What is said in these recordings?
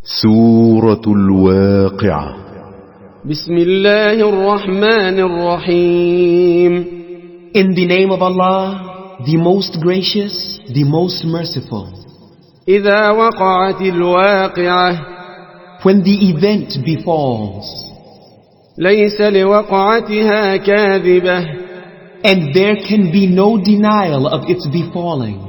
سورة الواقعة. بسم الله الرحمن الرحيم. In the name of Allah, the most gracious, the most merciful. إذا وقعت الواقعة. When the event befalls. ليس لوقعتها كاذبة. And there can be no denial of its befalling.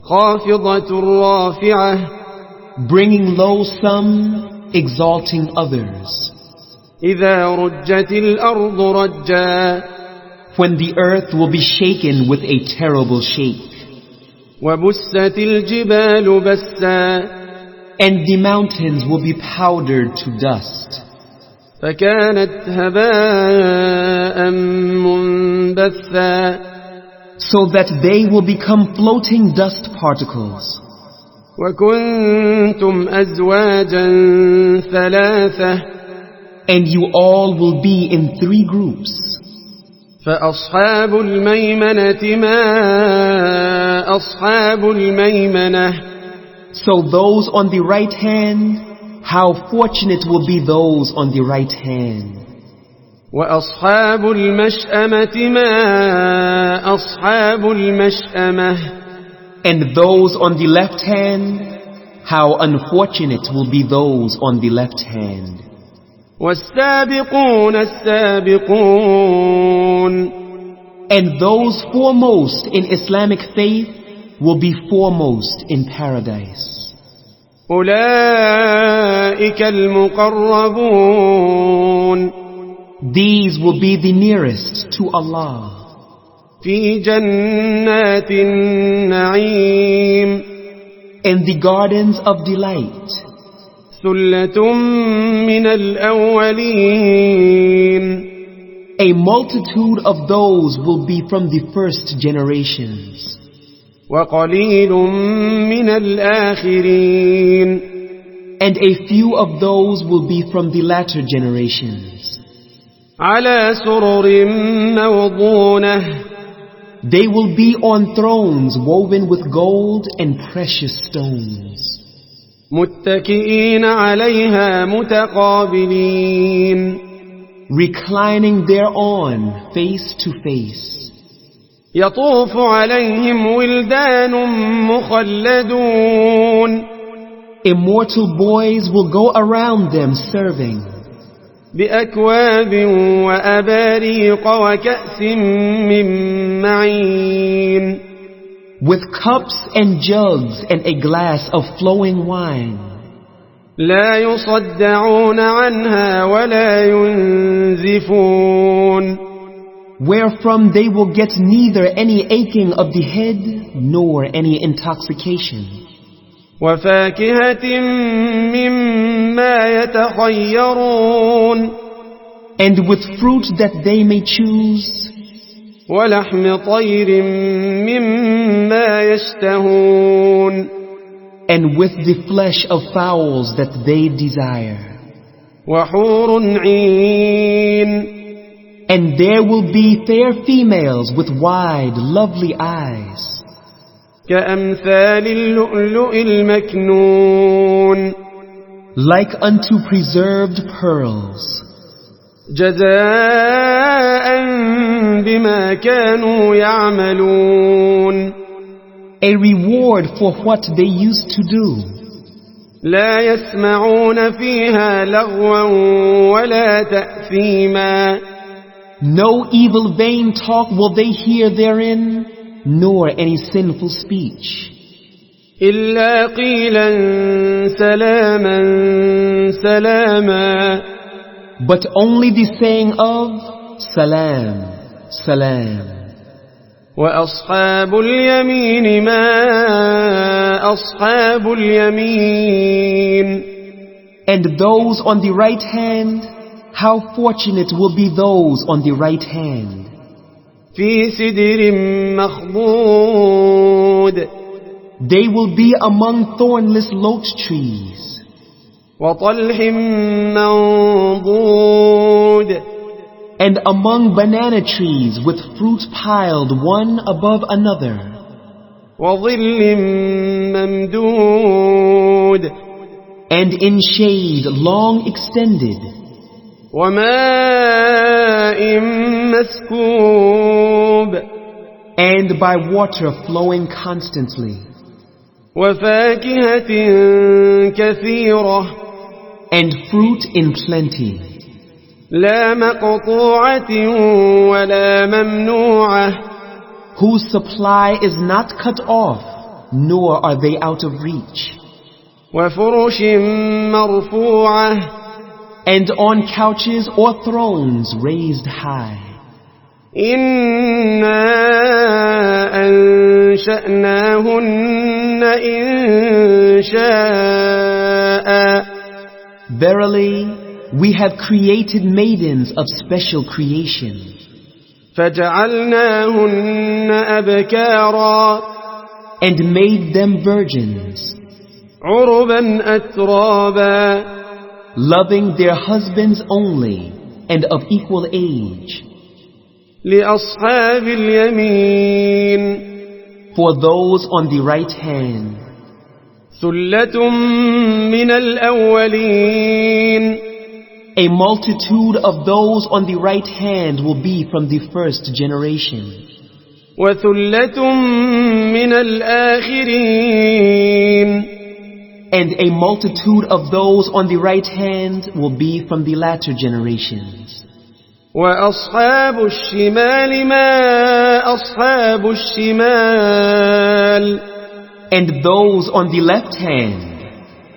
خافضة رافعة. Bringing low some, exalting others. إذا رجت الأرض رجا. When the earth will be shaken with a terrible shake. وبست الجبال بسا. And the mountains will be powdered to dust. فكانت هباء منبثا. So that they will become floating dust particles. وكنتم أزواجا ثلاثة. And you all will be in 3 groups. فأصحاب الميمنة ما أصحاب الميمنة. So those on the right hand, how fortunate will be those on the right hand. وأصحاب المشأمة ما أصحاب المشأمة. And those on the left hand, how unfortunate will be those on the left hand. والسابقون السابقون. And those foremost in Islamic faith will be foremost in paradise. أولئك المقربون. These will be the nearest to Allah. في جنات النعيم. In the gardens of delight. ثلة من الأولين. A multitude of those will be from the first generations. وقليل من الآخرين. And a few of those will be from the latter generations. على سرر موضونة. They will be on thrones woven with gold and precious stones. متكئين عليها متقابلين. Reclining thereon face to face. يطوف عليهم ولدان مخلدون. Immortal boys will go around them serving. بأكواب وأباريق وكأس من معين. With cups and jugs and a glass of flowing wine. لا يصدعون عنها ولا ينزفون. Wherefrom they will get neither any aching of the head nor any intoxication. وفاكهة مما يتخيرون. And with fruit that they may choose. ولحم طير مما يشتهون. And with the flesh of fowls that they desire. وحور عين. And there will be fair females with wide, lovely eyes. كأمثال اللؤلؤ المكنون. Like unto preserved pearls. جزاء بما كانوا يعملون. A reward for what they used to do. لا يسمعون فيها لغوا ولا تأثيما. No evil vain talk will they hear therein, nor any sinful speech. إلا قيلا سلاما سلاما. But only the saying of Salam, Salam. وأصحاب اليمين ما أصحاب اليمين. And those on the right hand, how fortunate will be those on the right hand. في سدر مخضود. They will be among thornless lote trees. وطلح منضود. And among banana trees with fruit piled one above another. وظل ممدود. and in shade long extended, وماء مسكوب and by water flowing constantly, وفاكهة كثيرة and fruit in plenty, لا مقطوعة ولا ممنوعة whose supply is not cut off, nor are they out of reach, وفرش مرفوعة and on couches or thrones raised high. إنا أنشأناهن إنشاء Verily, we have created maidens of special creation, فجعلناهن أبكارا and made them virgins, عربا أترابا loving their husbands only, and of equal age, لأصحاب اليمين for those on the right hand, ثلة من الأولين a multitude of those on the right hand will be from the first generation, وثلة من الآخرين and a multitude of those on the right hand will be from the latter generations. وأصحاب الشمال ما أصحاب الشمال And those on the left hand,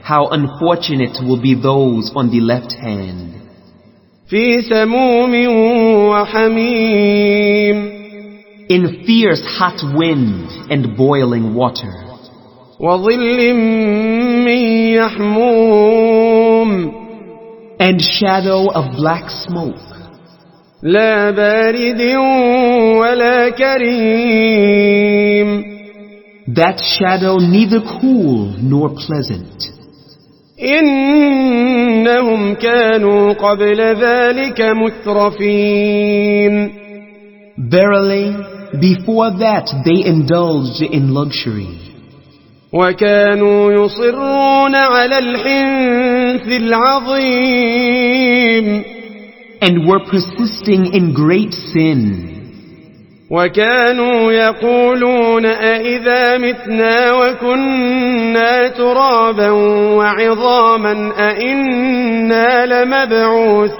how unfortunate will be those on the left hand. في سموم وحميم In fierce hot wind and boiling water, وظل من يحموم and shadow of black smoke, لا بارد ولا كريم that shadow neither cool nor pleasant. إنهم كانوا قبل ذلك مترفين Verily, before that they indulged in luxury, وكانوا يصرون على الحنث العظيم and were persisting in great sin, وكانوا يقولون أئذا متنا وكنا ترابا وعظاما أئنا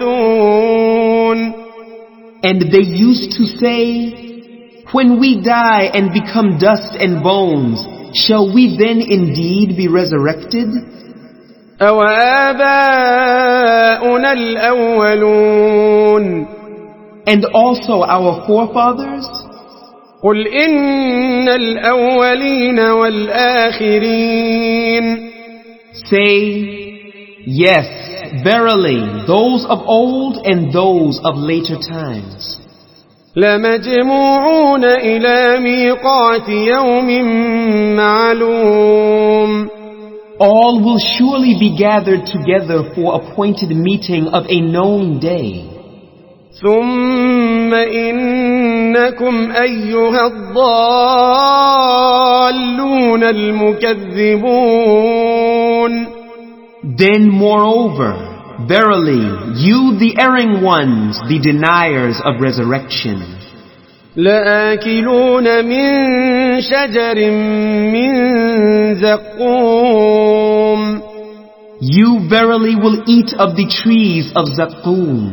لمبعوثون and they used to say, when we die and become dust and bones, shall we then indeed be resurrected? أوآباؤنا الأولون And also our forefathers? قل إن الأولين والآخرين Say, yes, verily, those of old and those of later times لمجموعون إلى ميقات يوم معلوم all will surely be gathered together for appointed meeting of a known day. ثم إنكم أيها الضالون المكذبون Then moreover, verily, you the erring ones, the deniers of resurrection, لآكلون من شجر من زقوم you verily will eat of the trees of Zaqqum,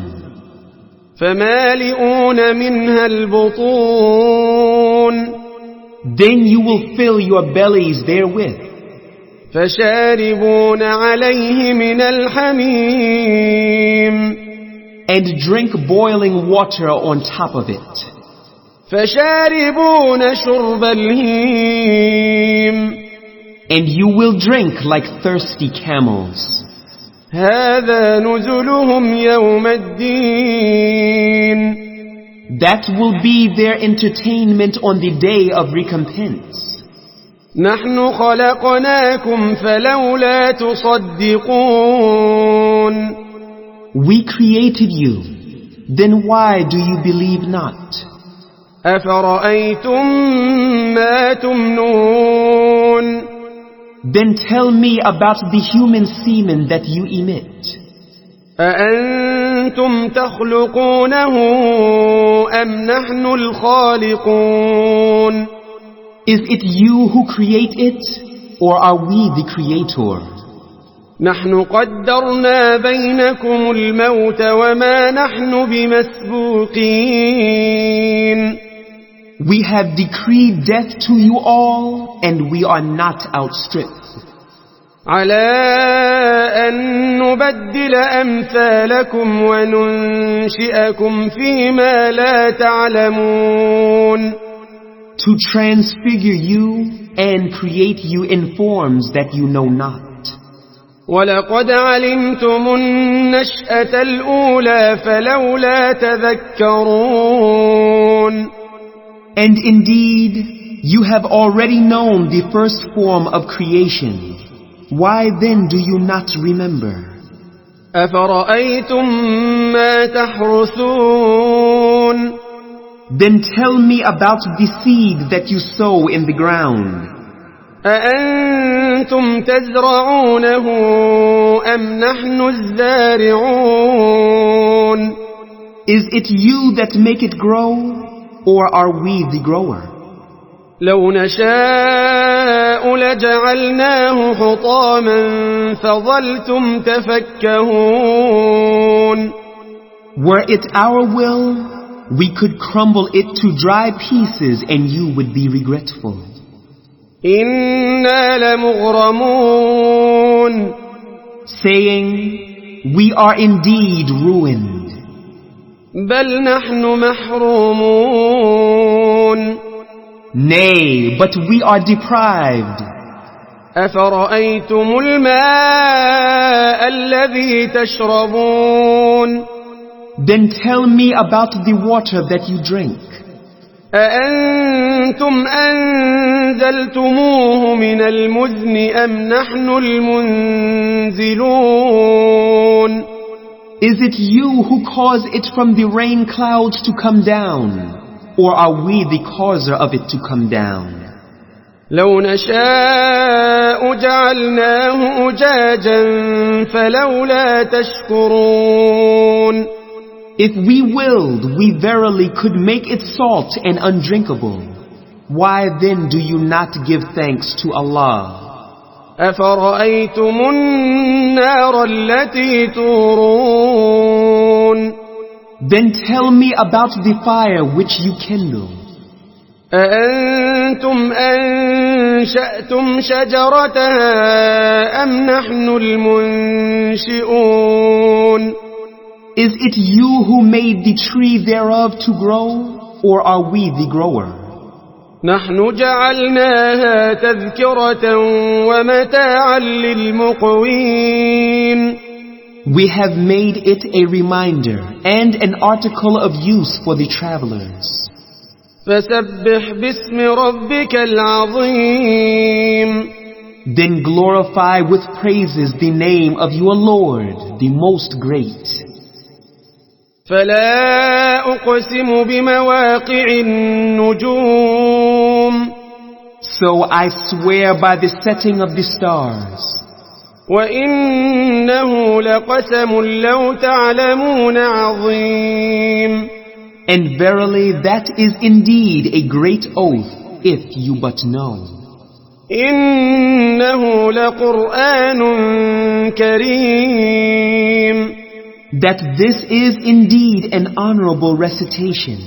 فمالئون منها البطون then you will fill your bellies therewith, فشاربون عليه من الحميم and drink boiling water on top of it, فشاربون شرب الهيم and you will drink like thirsty camels. هذا نزلهم يوم الدين That will be their entertainment on the day of recompense. نحن خلقناكم فلولا تصدقون We created you, then why do you believe not? أفرأيتم ما تمنون Then tell me about the human semen that you emit. أأنتم تخلقونه أم نحن الخالقون Is it you who create it, or are we the creator? نحن قدرنا بينكم الموت وما نحن بمسبوقين We have decreed death to you all, and we are not outstripped. على أن نبدل أمثالكم وننشئكم فيما لا تعلمون To transfigure you and create you in forms that you know not. ولقد علمتم النشأة الأولى فلولا تذكرون And indeed, you have already known the first form of creation. Why then do you not remember? أفرأيتم ما تحرثون Then tell me about the seed that you sow in the ground. أأنتم تزرعونه أم نحن الزارعون Is it you that make it grow, or are we the grower? لو نشاء لجعلناه حطاما فظلتم تفكهون Were it our will, we could crumble it to dry pieces and you would be regretful. إنا لمغرمون Saying, we are indeed ruined. بل نحن محرومون Nay, but we are deprived. أفرأيتم الماء الذي تشربون Then tell me about the water that you drink. أأنتم أنزلتموه من المزن أم نحن المنزلون Is it you who cause it from the rain clouds to come down, or are we the causer of it to come down? لو نشاء جعلناه أجاجا فلولا تشكرون If we willed, we verily could make it salt and undrinkable. Why then do you not give thanks to Allah? أفرأيتم النار التي تورون Then tell me about the fire which you kindle. أأنتم أنشأتم شجرتها أم نحن المنشئون Is it you who made the tree thereof to grow, or are we the grower? نحن جعلناها تذكرة ومتاعا للمقوين We have made it a reminder and an article of use for the travelers. فسبح باسم ربك العظيم Then glorify with praises the name of your Lord, the most great. فلا أقسم بمواقع النجوم So I swear by the setting of the stars. وإنه لقسم لو تعلمون عظيم And verily that is indeed a great oath, if you but know. إنه لقرآن كريم That this is indeed an honorable recitation.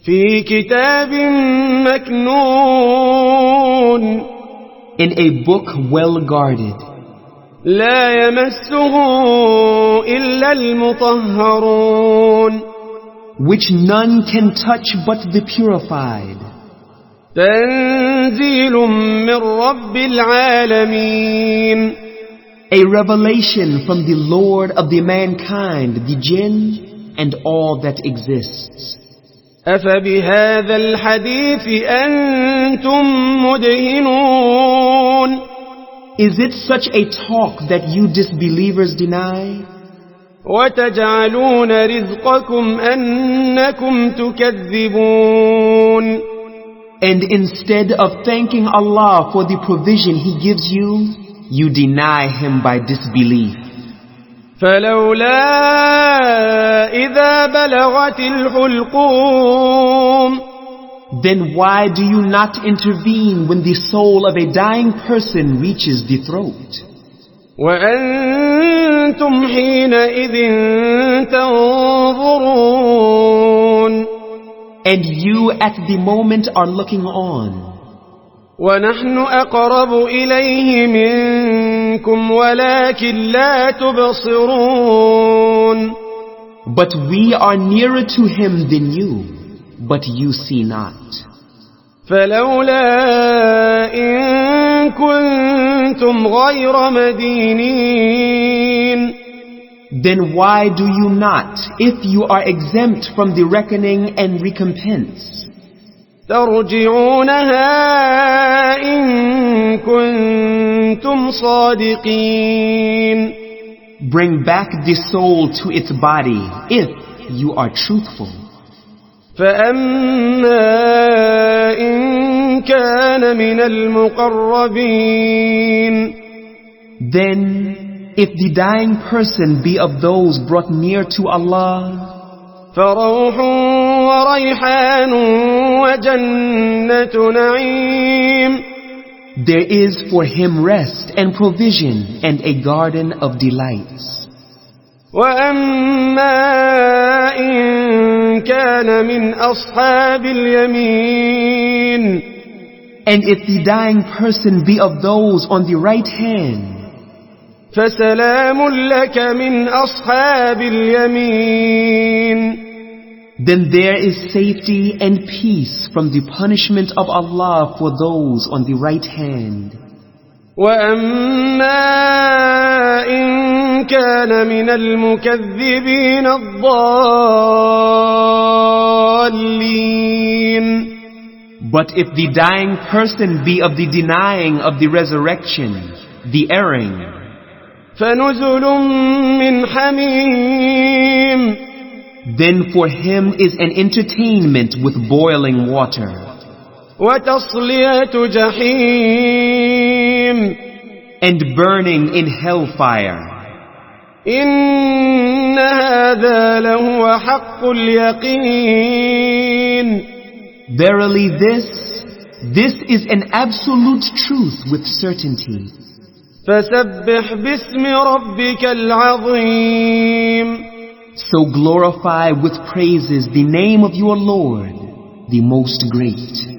في كتاب مكنون In a book well guarded. لا يمسه إلا المطهرون Which none can touch but the purified. تنزيل من رب العالمين A revelation from the Lord of the mankind, the jinn, and all that exists. أفبهذا الحديث أنتم مدهنون Is it such a talk that you disbelievers deny? وتجعلون رزقكم أنكم تكذبون And instead of thanking Allah for the provision He gives you, you deny Him by disbelief. فلولا إذا بلغت الحلقوم Then why do you not intervene when the soul of a dying person reaches the throat? وأنتم حينئذ تنظرون And you at the moment are looking on. ونحن أقرب إليه منكم ولكن لا تبصرون But we are nearer to Him than you, but you see not. فلولا إن كنتم غير مدينين Then why do you not, if you are exempt from the reckoning and recompense, ترجعونها إن كنتم صادقين bring back the soul to its body if you are truthful? فأما إن كان من المقربين Then, if the dying person be of those brought near to Allah, فروح وريحان وجنة نعيم there is for him rest and provision and a garden of delights. وأما إن كان من أصحاب اليمين And if the dying person be of those on the right hand, فسلام لك من أصحاب اليمين then there is safety and peace from the punishment of Allah for those on the right hand. وأما إن كان من المكذبين الضالين But if the dying person be of the denying of the resurrection, the erring, فنزل من حميم then for him is an entertainment with boiling water, وتصلية جحيم and burning in hellfire. إن هذا لهو حق اليقين Verily this is an absolute truth with certainty. فسبح باسم ربك العظيم So glorify with praises the name of your Lord, the most great.